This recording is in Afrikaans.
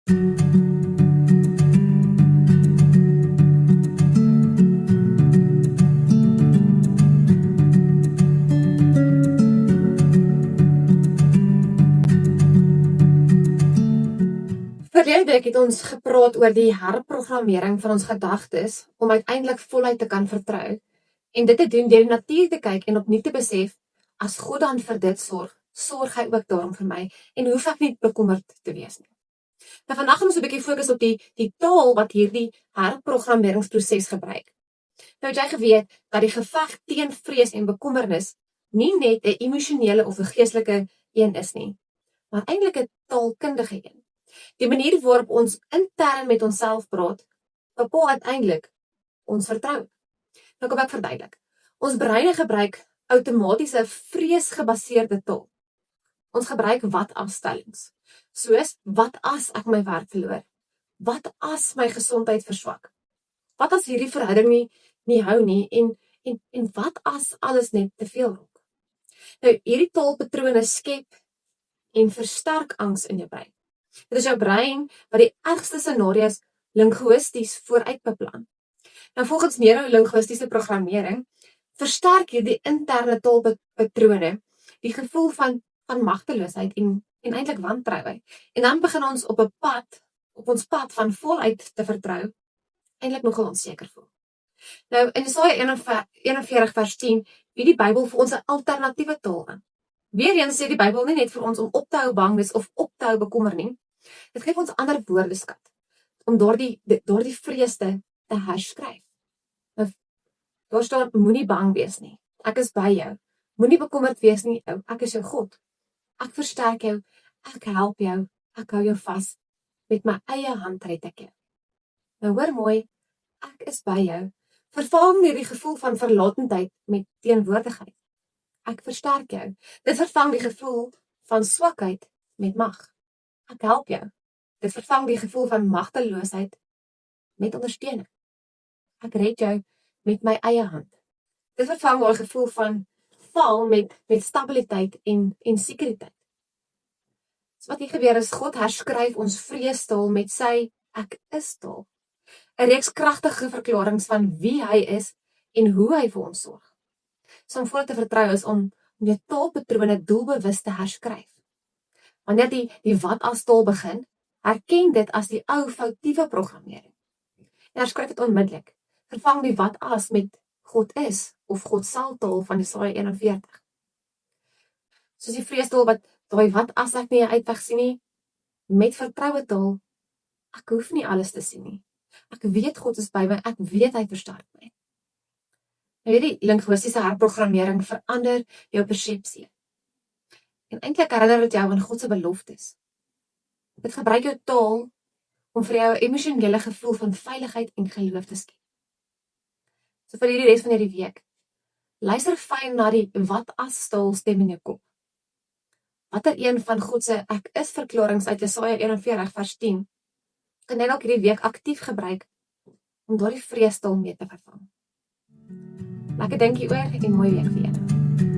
Verlede week het ons gepraat oor die herprogrammering van ons gedagtes om uiteindelik voluit te kan vertrou en dit te doen deur die natuur te kyk en opnuut te besef, as God dan vir dit sorg, sorg hy ook daarom vir my en hoef ek nie bekommerd te wees nie. Nou vandag gaan ons 'n bietjie fokus op die taal wat hierdie herprogrammeringsproses gebruik. Nou het jy geweet dat die geveg teen vrees en bekommernis nie net 'n emosionele of 'n geestelike een is nie, maar eintlik 'n taalkundige een. Die manier waarop ons intern met onsself praat, bepaal uiteindelik ons vertroue. Nou kom ek verduidelik. Ons breine gebruik outomatiese vreesgebaseerde taal. Ons gebruik wat-as-stellings. Soos, wat as ek my werk verloor? Wat as my gesondheid verswak? Wat as hierdie verhouding nie hou nie en wat as alles net te veel raak? Nou, hierdie taalpatrone skep en versterk angs in jou brein. Dit is jou brein wat die ergste scenario's linguisties vooruit beplan. Nou volgens neurolinguistiese programmering versterk hierdie interne taalpatrone die gevoel van magteloosheid en eintlik wantroue. En dan begin ons op ons pad van voluit te vertrou, eintlik nogal onseker voel. Nou in Jesaja 41 vers 10 bied die Bybel vir ons 'n alternatiewe taal aan. Weereens sê die Bybel nie net vir ons om op te hou bang wees of op te hou bekommer nie. Dit gee ons ander woordeskat om daardie vrees te herskryf. Nou, daar staan, moenie bang wees nie. Ek is by jou. Moenie bekommerd wees nie, ek is jou God. Ek versterk jou, ek help jou, ek hou jou vas. Met my eie hand red ek jou. Nou hoor mooi, ek is by jou. Vervang hierdie gevoel van verlatendheid met teenwoordigheid. Ek versterk jou. Dit vervang die gevoel van swakheid met mag. Ek help jou. Dit vervang die gevoel van magteloosheid met ondersteuning. Ek red jou met my eie hand. Dit vervang daai gevoel van val met stabiliteit en sekuriteit. So wat hier gebeur is, God herskryf ons vreestaal met sy ek is taal. 'n reeks kragtige verklaringe van wie hy is en hoe hy vir ons sorg. So om voor te vertrou is om jou taalpatrone doelbewus te herskryf. Wanneer die wat-as taal begin, herken dit as die ou foutiewe programmering. En herskryf dit onmiddellik. Vervang die wat-as met God is of God sal taal van Jesaja 41. Soos die vreestaal wat daai wat-as ek nie 'n uitweg sien nie, met vertroue taal, ek hoef nie alles te sien nie. Ek weet God is by my, ek weet hy versterk my. Nou hierdie linguistiese herprogrammering verander jou persepsie. En eintlik herinner dit jou aan God se beloftes. Dit gebruik jou taal om vir jou 'n emosionele gevoel van veiligheid en geloof te skep. So vir hierdie res van hierdie week, luister fyn na die wat-as taal stem in jou kop. Watter een van God se ek is verklaringe uit Jesaja 41 vers 10 kan jy dalk hierdie week aktief gebruik om daardie vreestaal mee te vervang. Lekker dinkie oor en mooi week vir julle.